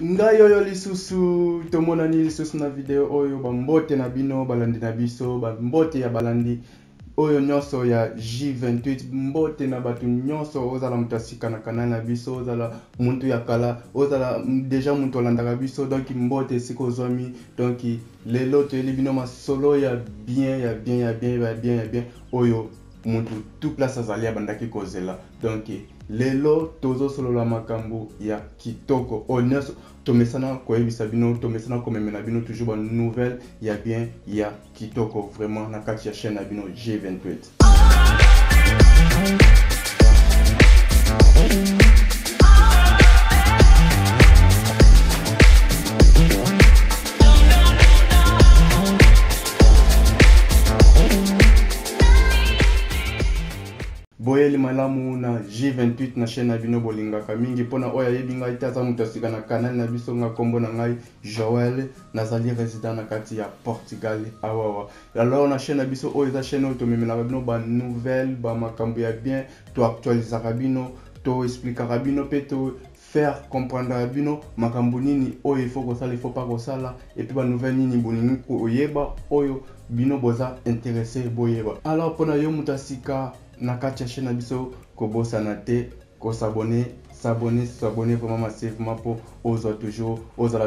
Ngai oyo lisusu tomonani lisusu na video oyo bambote na bino balandi na biso bambote ya balandi oyo nyonso ya J28 mbote na batu nyonso ozala mutasika na kanal na biso ozala muntu ya kala ozala deja muntu olandaka biso donc mbote siko zomi donc lelo toyeli bino masolo ya bien oyo muntu tout place azali abandaki kozela donc lelo tozo solo la makambo ya kitoko oneso tomesana koyebisa bino tomesana komemela bino toujours ba nouvelle ya bien ya kitoko vraiment na kati ya chaîne na bino J28. Boyeli malamu na J28 na chaîne na bino bolingaka mingi pona oya yebinga itaza mutasika na canal na biso nga kombo na ngai Joel nazali résident na kati ya Portugal awawa. Alors na chaîne na biso oyo eza chaîne oyo tomemela bino ba nouvelle ba makambo ya bien to actualiser bino to expliquer bino pe to faire comprendre bino makambo nini oyo il faut pas kosala et puis ba nouvelle nini boningi ko oyeba oyo bino boza intéressé boyeba. Alors pona yo mutasika na kati ya chaîne na biso kobosana te ko s'abonner vraiment massivement pour ozala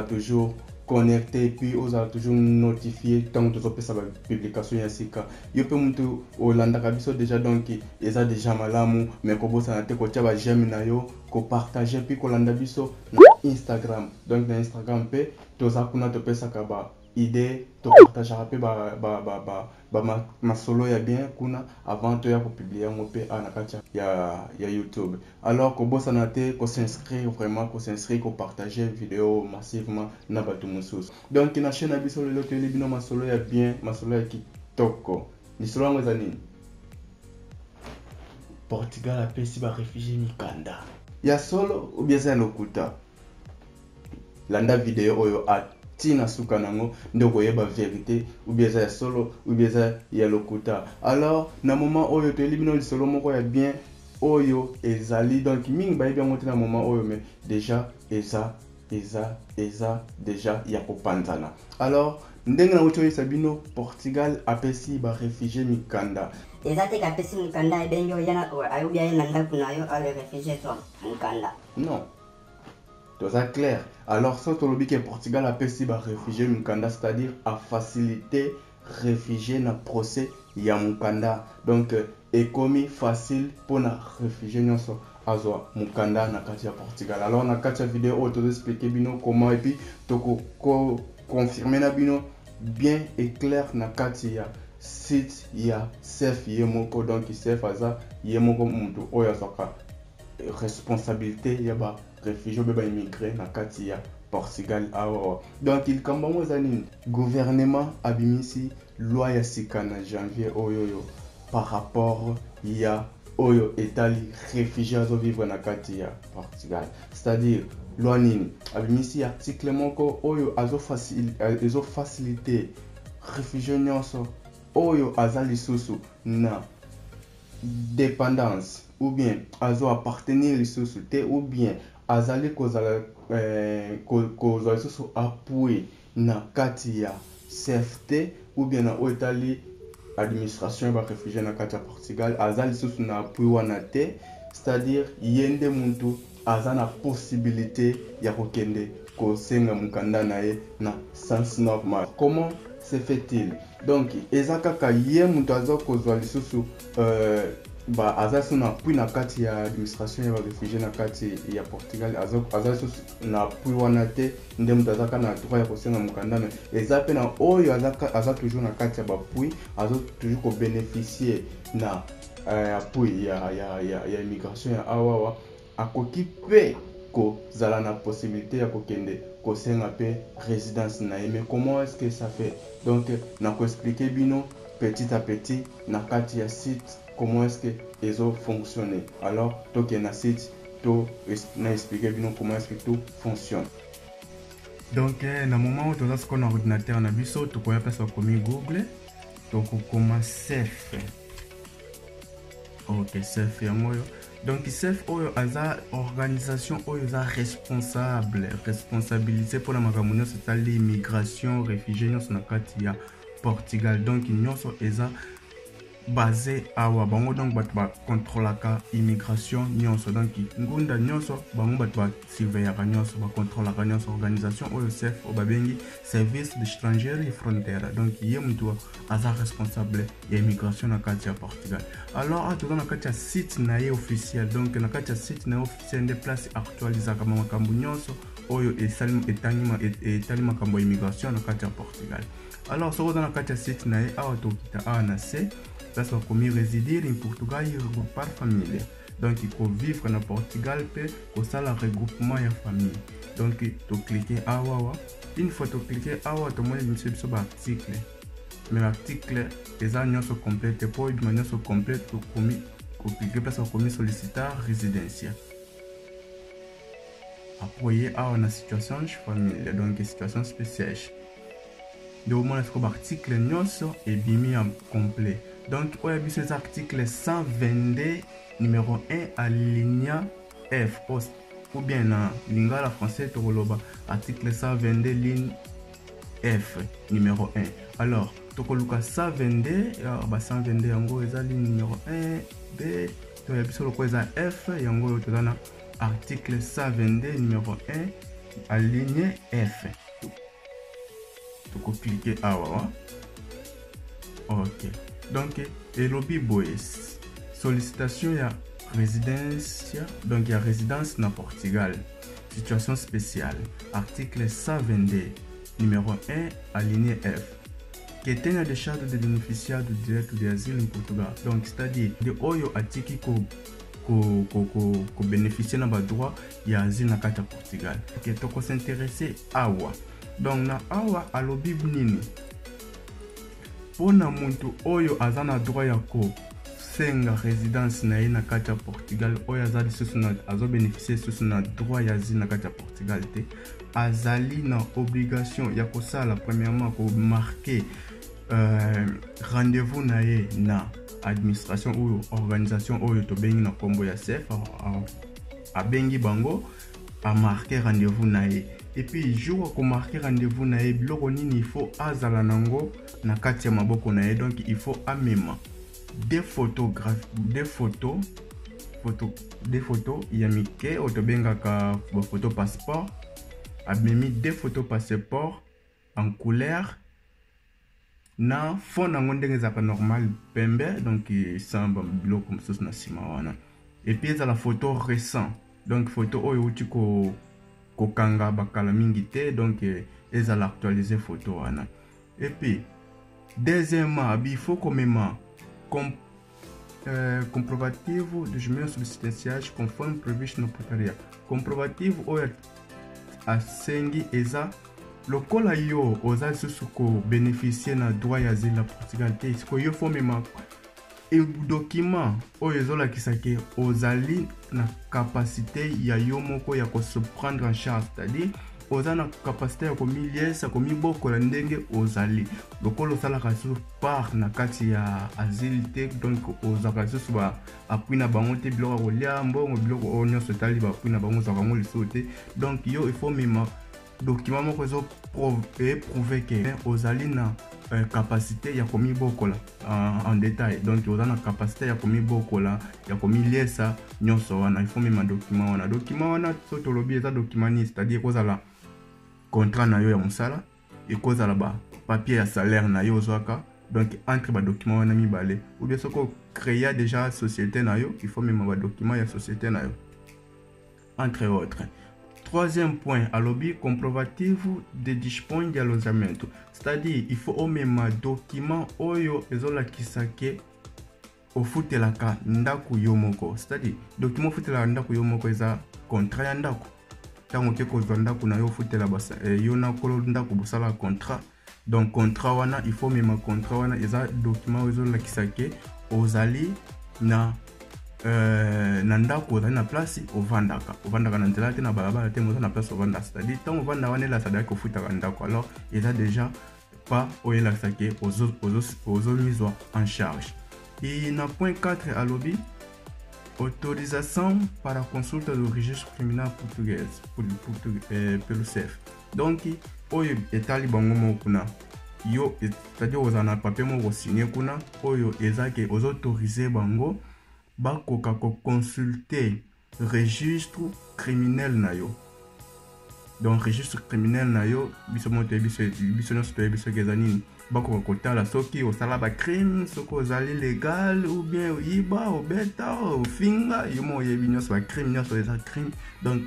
toujours connecté et puis ozala toujours notifié tant que tozopesa ba publication ya sika yo pe muntu olandaka biso déjà donc eza déjà malamu mais kobosana te ko tia ba j'aime na yo ko partager puis ko landa biso na Instagram donc na Instagram pe toza kuna topesa ka ba idée to partager pe ma solo ya bien kuna avant to ya ko publier ngo pe na kati ya YouTube. Alors ko bosana te ko s'inscrire vraiment ko partager vidéo massivement na batu mususu. Donc na chaîne na biso lelo to bino ma solo ya bien ma solo ya kitoko ni solo ngo zani Portugal a pesi ba réfugié mikanda ya solo ou bien ça lokuta landa vidéo oyo tina suka nango ndoko yeba vérité ou bien ça solo ou bien ça ya lokuta. Alors na moment oyo to elimino solo moko ya bien oyo ezali donc mingi ba bien monter na moment oyo mais déjà eza déjà ya kopanzana. Alors ndenge na uto sabino Portugal apesi ba réfugié mikanda ezate ka pesi mikanda ebenyo yana ayo bien nanda kunayo ale réfugié to mikanda non. C'est clair. Alors, ça, tu dis que Portugal a payé les réfugiés Mukanda, c'est-à-dire à faciliter les réfugiés dans le procès ya Mukanda. Donc, est commis facile pour les réfugiés à Mukanda na kati ya Portugal. Alors, na kati ya vidéo, tu expliquer bino comment et puis tu confirmer na bino bien et clair na kati ya site ya chef yemoko donc chef aza yemoko muntu oya soka responsabilité yaba réfugiés beba immigré na kati ya Portugal awa. Donc il kambamo zanini gouvernement abimisi loi ya sika na janvier oyo par rapport ya oyo etali réfugiés azo vivre na kati ya Portugal, c'est-à-dire loi nini abimisi article moko oyo azo faciliter réfugiés nyonso oyo azali susu na dépendance ou bien azo appartenir lisusu te ou bien azali kozala kozala lisusu appui na kati ya CFT ou bien na otali administration ba réfugié na kati ya Portugal azali lisusu na appui wana te, c'est-à-dire yende muntu azana possibilité ya kokende kosenga mukanda na ye na sens normal. Comment se fait-il? Donc ezakaka ye muntu azo kozwa lisusu ba azasu na appui na kati ya administration ya ba réfugié na kati ya Portugal azasu na appui wana te nde mutu azaka na droit ya kosenga mukanda mais ezape na oyo aza toujours na kati ya ba appui azo toujours ko bénéficier na appui ya immigration ya awawa akoki pe ko zala na possibilité ya kokende kosenga pe résidence na ye. Mais comment est-ce que ça fait? Donc na ko expliquer bino petit à petit na kati ya site comment est-ce que ils ont fonctionné. Alors donc il y a un site to na expliquer bino comment est-ce que tout fonctionne. Donc na moment où tu as ce qu'on a ordinateur na biso tu peux passer comme Google donc comment c'est fait. Ok, c'est fait moyo donc CEF oyo aza organisation oyo eza responsabilité pour la makambo nyonso etali immigration réfugié nyonso na kati ya Portugal. Donc nyonso eza basé awa bango, donc bato bakontrolaka immigration nyonso, donc ngunda nyonso bango bato basurveillaka nyonso bakontrolaka nyonso. Organisation oyo CEF oyo babengi service d'étranger et frontière, donc ye mutu aza responsable ya immigration na kati ya Portugal. Alors atoza na kati ya site na ye officiel, donc na kati ya site na ye officiel nde place actualisaka makambo nyonso oyo etali makambo ya immigration na kati ya Portugal. Alors soko oza na kati ya site na ye awa tokita awa na se place bakomi résider in Portugal regroupe par famille, donc il faut vivre na Portugal pe kosala regroupement ya famille. Donc to cliquer awa, une fois to cliquer awa to moni biso ba article, mais article eza nyonso complète po de manière so complète to komi ko cliquer place bakomi sollicitar résidentiel. Appuyer awa na situation famille, donc situation spéciale. De moment est-ce que l'article nyonso est bimi en complet. Donc on a vu ces articles 122 numéro 1 alinéa F ou bien na lingala français tokoloba article 122 ligne F numéro 1. Alors tokoluka 122 ba 122 yango eza ligne numéro 1 B to ya biso loko eza F yango tozana article 122 numéro 1 alinéa F. Cliquer awa. Ok, donc et lobby boys sollicitation ya résidence, donc ya résidence na Portugal, situation spéciale article 122 numéro 1 alinéa F qui est des charges de bénéficiaires de direct de asile en Portugal, donc c'est-à-dire de oyo atiki ko bénéficier na ba droit ya asile na kati ya Portugal. Ok, toko s'intéresser awa. Donc na awa alobi nini pona muntu oyo azana droit ya ko senga résidence na ye na kati ya Portugal, oyo azali susu na azo bénéficier susu na droit ya asile na kati ya Portugal te, azali na obligation ya kosala premièrement ko marquer rendez-vous na ye na administration ou organisation oyo to bengi na kombo ya CEF a bengi bango a marquer rendez-vous na ye. Et puis jour qu'on marquer rendez-vous na ye biloko nini il faut azala nango na kati ya maboko na ye, donc il faut amema des photographes, des photos ya mike otobengaka ba photo passeport, amemi des photos passeport en couleur na fond nango ndenge ezaka normal pembe, donc samba biloko mosusu na sima wana. Et puis ezala photo récent, donc photo oyo uti kokanga bakala mingi te, donc ezala actualiser photo wana. Et puis deuxièmement il faut quand même comprovative de chemin sollicitation conforme prévu no portaria. Comprovative oyo asengi eza lokola yo oza susu ko bénéficier na droit ya asile na Portugal te, ko yo faut même et document oyo ezolakisa ke ozali na capacité ya yo moko ya ko se prendre en charge, c'est-à-dire oza na capacité ya komiliesa komibokola ndenge ozali lokola osalaka susu part na kati ya asile te, donc ozaka susu ba appui na bango te, biloko kolia mbongo biloko oyo nyonso etali ba appui na bango ozaka ngo liso te. Donc yo il faut même document moko ezo prouver que ozali na capacité ya komibokola en détail, donc oza na capacité ya komibokola ya komiliesa nyonso wana, il faut même document wana so tolobi eza document ni, c'est-à-dire kozala contrat na yo ya musala et kozala ba papier ya salaire na yo ozwaka, donc entre ba document wana mibale ou bien soko créer déjà société na yo, il faut même ba document ya société na yo entre autres. Troisième point, à lobby comprovative de disponible de logement, c'est-à-dire il faut au même document oyo ezola kisake ofutelaka ndaku yomoko, c'est-à-dire document futela ndaku yomoko eza contrat ya ndaku, tango ke kozwa ndaku na yo futela basa yo na kolo ndaku busala contrat, donc contrat wana il faut même contrat wana eza document ezola kisake ozali na na ndako ozali na place ovandaka na nzela te na balabala te, moza na place ovanda, c'est-à-dire tant ovanda wana ela sadaki ofutaka ndako, alors eza déjà pas oyelakisa ke ozomizwa en charge. Et na point 4 alobi Autorização para a consulta do registro criminal português pelo CEF. Donc oyo etali bango moko kuna yo c'est-à-dire oza na papier moko signé kuna oyo ezake autoriser bango bakoka ko consulter registre criminel na yo. Donc registre criminel na yo biso moto biso nyonso toyebi soki eza nini bakoka kotala soki osala ba crime soki ozali légal ou bien oyiba obeta ofinga yo mo oyebi nyonso ba crime nyonso eza crime. Donc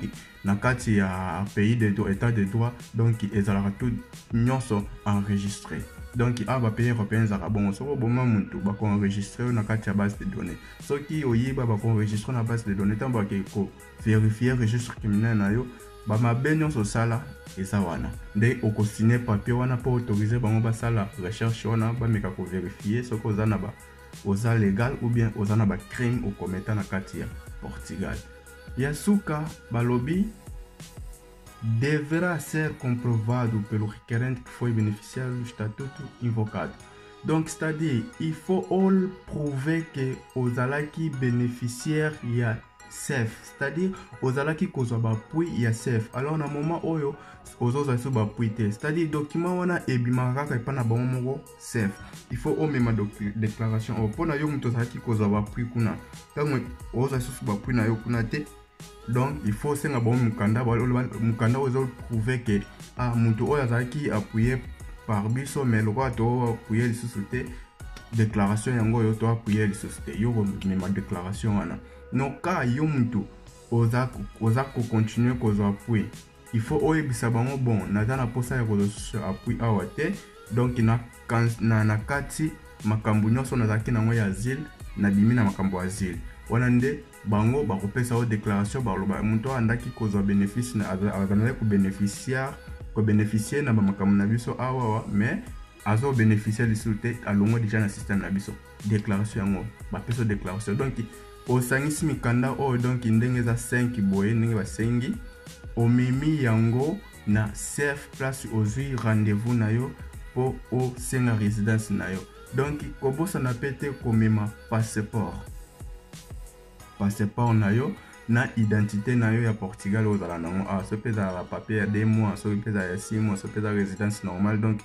na kati ya pays de droit, état de droit, donc ezalaka tout nyonso enregistré. Donc ba pays européens ezalaka bongo soko boma muntu bako enregistré na kati ya base de données. Soki oyiba bako enregistré na base de données tambo ko vérifier registre criminel na yo ba mabe nyonso sala eza wana nde okosine papier wana po autoriser bango basala recherche wana bameka ko vérifier soki oza na ba oza légal ou bien oza na ba crime okometa na kati ya Portugal. Yasuka balobi deverá ser comprovado pelo requerente que foi beneficiário do estatuto invocado. Donc c'est-à-dire il faut all prouver que ozalaki bénéficiaire ya CEF, c'est-à-dire ozalaki kozwa bapui ya CEF. Alors na moment oyo ozoza so bapui te, c'est-à-dire document wana ebimaka kaka epa na bango moko CEF. Il faut omema déclaration o pona yo muto ozalaki kozwa bapui kuna tango ozoza so bapui na yo kuna te. Donc il faut senga bango mukanda ozo prouver que muto oyo azalaki appuyé par biso mais lokwa to appuyé lisusu te déclaration yango yo to appuyé lisusu te yo komema déclaration wana. No ka yo mutu oza ko continuer kozwa appui, il faut oyebisa bango bon naza na posa ya kozwa appui awa te. Donc na kati makambo nyonso nazalaki nango ya asile na bimi na makambo asile wana nde bango bakopesa o déclaration baloba mutu andaki kozwa bénéfice na azanale ko bénéficier na makambo na biso awa mais azo bénéficier lisusu te alongo déjà na système na biso déclaration yango bapesa déclaration. Donc osangisi mikanda oyo donc ndenge za 5 boye ndenge basengi omemi yango na CEF place ozwi rendez-vous na yo po osenga résidence na yo. Donc kobosa na pete komema passeport na yo na identité na yo ya Portugal ozala nango so peza la papier ya 2 mois so peza ya 6 mois so peza résidence normale. Donc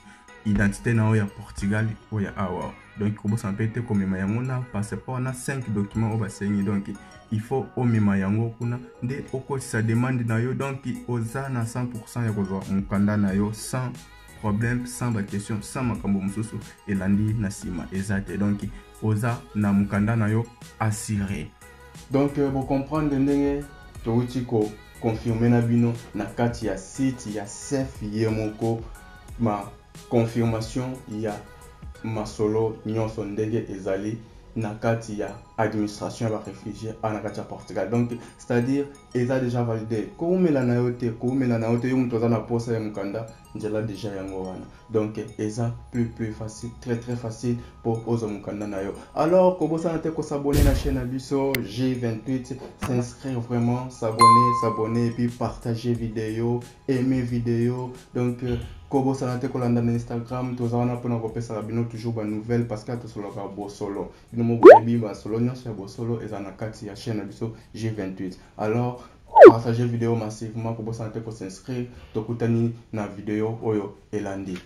identité na yo ya Portugal oya awa. Donc kobosa na pete komema yango na passeport na 5 documents obasengi. Donc il faut omema yango kuna nde okotisa demande na yo. Donc oza na 100% ya kozwa mukanda na yo sans problème, sans ba question, sans makambo mususu elandi na sima ezate. Donc oza na mukanda na yo assuré. Donc vous comprenez ndenge touti ko confirmer na bino na kati ya site ya CEF yemoko ma confirmation ya masolo nyonso ndenge ezali na kati ya administration ya réfugiés na kati ya Portugal. Donc c'est-à-dire eza déjà validé ko umela na yote yo muto za na posa ya mukanda njela déjà yango wana. Donc eza plus facile, très facile pour ozo mukanda na yo. Alors ko bosa na te ko s'abonner na chaîne abiso G28, s'inscrire vraiment, s'abonner et puis partager vidéo, aimer vidéo. Donc kobo sanate kolanda na Instagram tozana pona kopesa bino toujours ba nouvelle parce que to solo ka bo solo bino mo boyebi ba solo nyonso ya bo solo ezana kati ya chaîne biso G28. Alors partagez vidéo massivement kobo sanate ko s'inscrire tokutani na vidéo oyo elandi.